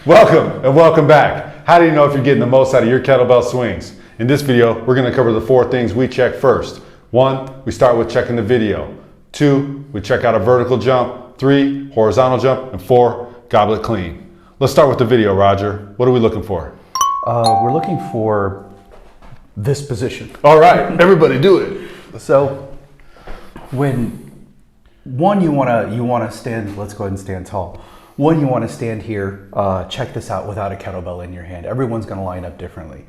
Welcome and welcome back. How do you know if you're getting the most out of your kettlebell swings? In this video, we're going to cover the 4 things we check first. 1, we start with checking the video. 2, we check out a vertical jump. 3, horizontal jump. And 4, goblet clean. Let's start with the video, Roger. What are we looking for? We're looking for this position. All right, everybody do it. So when you want to stand, let's go ahead and stand tall. One, you want to stand here, check this out without a kettlebell in your hand. Everyone's going to line up differently.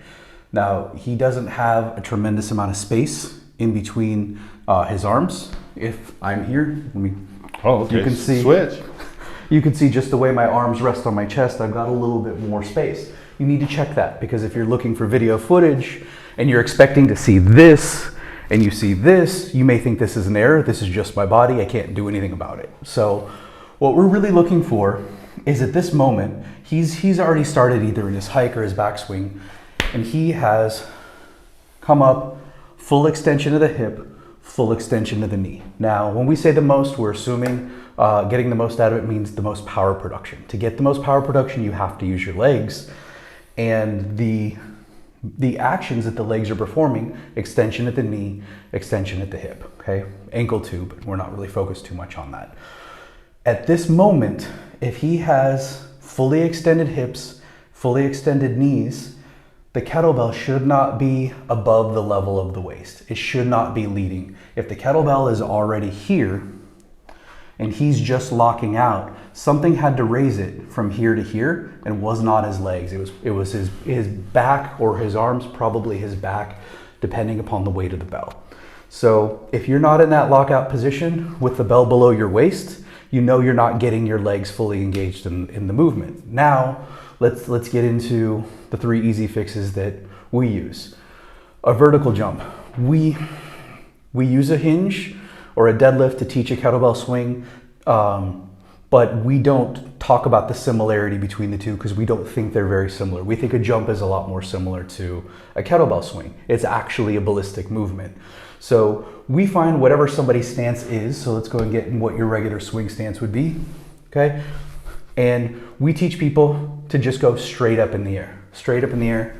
Now, he doesn't have a tremendous amount of space in between his arms. If I'm here, you can see, switch. You can see just the way my arms rest on my chest, I've got a little bit more space. You need to check that, because if you're looking for video footage and you're expecting to see this and you see this, you may think this is an error. This is just my body. I can't do anything about it. So what we're really looking for is at this moment, he's already started either in his hike or his backswing, and he has come up, full extension of the hip, full extension of the knee. Now, when we say the most, we're assuming getting the most out of it means the most power production. To get the most power production, you have to use your legs. And the actions that the legs are performing, extension at the knee, extension at the hip, okay? Ankle too, but we're not really focused too much on that. At this moment, if he has fully extended hips, fully extended knees, the kettlebell should not be above the level of the waist. It should not be leading. If the kettlebell is already here and he's just locking out, something had to raise it from here to here, and was not his legs. It was his back or his arms, probably his back, depending upon the weight of the bell. So if you're not in that lockout position with the bell below your waist, you know you're not getting your legs fully engaged in the movement. Now, let's get into the 3 easy fixes that we use. A vertical jump. We use a hinge or a deadlift to teach a kettlebell swing, but we don't talk about the similarity between the two because we don't think they're very similar. We think a jump is a lot more similar to a kettlebell swing. It's actually a ballistic movement. So we find whatever somebody's stance is, so let's go and get in what your regular swing stance would be, okay? And we teach people to just go straight up in the air,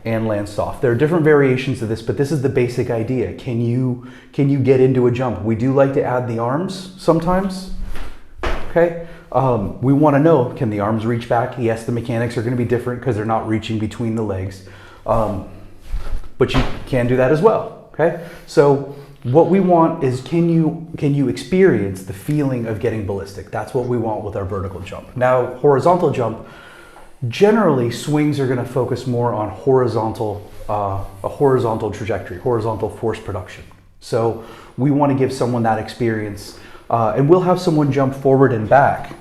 and land soft. There are different variations of this, but this is the basic idea. Can you get into a jump? We do like to add the arms sometimes, okay? We wanna know, can the arms reach back? Yes, the mechanics are gonna be different because they're not reaching between the legs, but you can do that as well, okay? So what we want is, can you experience the feeling of getting ballistic? That's what we want with our vertical jump. Now, horizontal jump, generally swings are going to focus more on a horizontal trajectory, horizontal force production. So we want to give someone that experience, and we'll have someone jump forward and back.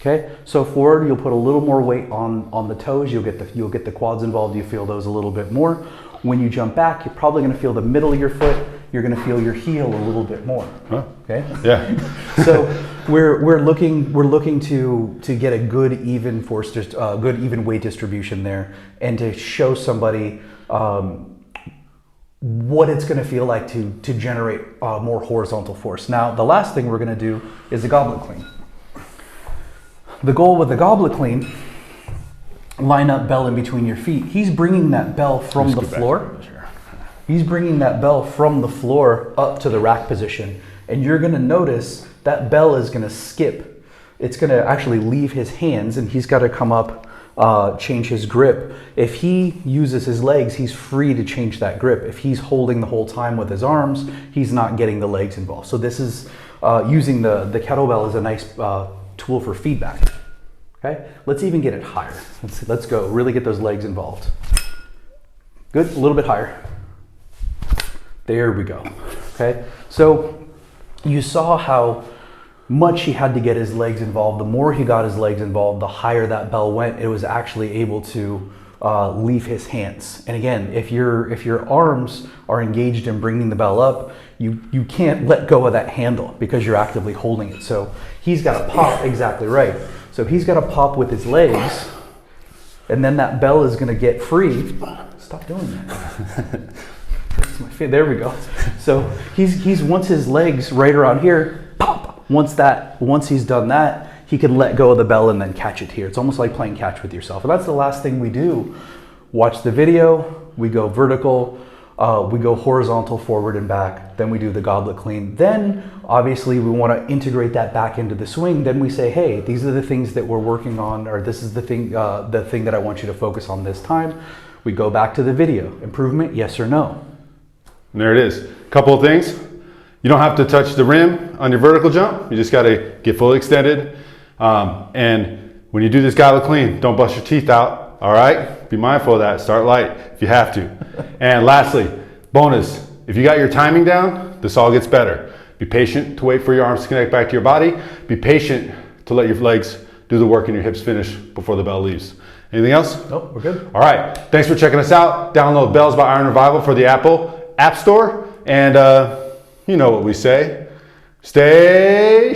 Okay, so forward, you'll put a little more weight on the toes. You'll get the quads involved. You feel those a little bit more. When you jump back, you're probably going to feel the middle of your foot. You're going to feel your heel a little bit more. Huh? Okay. Yeah. So we're looking to get a good even force, good even weight distribution there, and to show somebody what it's going to feel like to generate more horizontal force. Now, the last thing we're going to do is a goblet clean. The goal with the goblet clean, line up bell in between your feet. He's bringing that bell from the floor. He's bringing that bell from the floor up to the rack position. And you're gonna notice that bell is gonna skip. It's gonna actually leave his hands, and he's gotta come up, change his grip. If he uses his legs, he's free to change that grip. If he's holding the whole time with his arms, he's not getting the legs involved. So this is using the kettlebell as a nice tool for feedback. Okay, let's even get it higher. Let's go, really get those legs involved. Good, a little bit higher. There we go, okay? So you saw how much he had to get his legs involved. The more he got his legs involved, the higher that bell went. It was actually able to leave his hands. And again, if your arms are engaged in bringing the bell up, you can't let go of that handle because you're actively holding it. So he's got to pop, exactly right. So he's got to pop with his legs, and then that bell is going to get free. Stop doing that. There we go. So he's once his legs right around here, pop. Once he's done that, he can let go of the bell and then catch it here. It's almost like playing catch with yourself. And that's the last thing we do. Watch the video, we go vertical, we go horizontal, forward and back, then we do the goblet clean. Then obviously we want to integrate that back into the swing. Then we say, hey, these are the things that we're working on, or this is the thing that I want you to focus on this time. We go back to the video. Improvement, yes or no? And there it is. Couple of things. You don't have to touch the rim on your vertical jump. You just got to get fully extended. And when you do this goblet clean, don't bust your teeth out. All right? Be mindful of that. Start light if you have to. And lastly, bonus, if you got your timing down, this all gets better. Be patient to wait for your arms to connect back to your body. Be patient to let your legs do the work and your hips finish before the bell leaves. Anything else? Nope, we're good. All right. Thanks for checking us out. Download Bells by Iron Revival for the Apple App Store. And you know what we say. Stay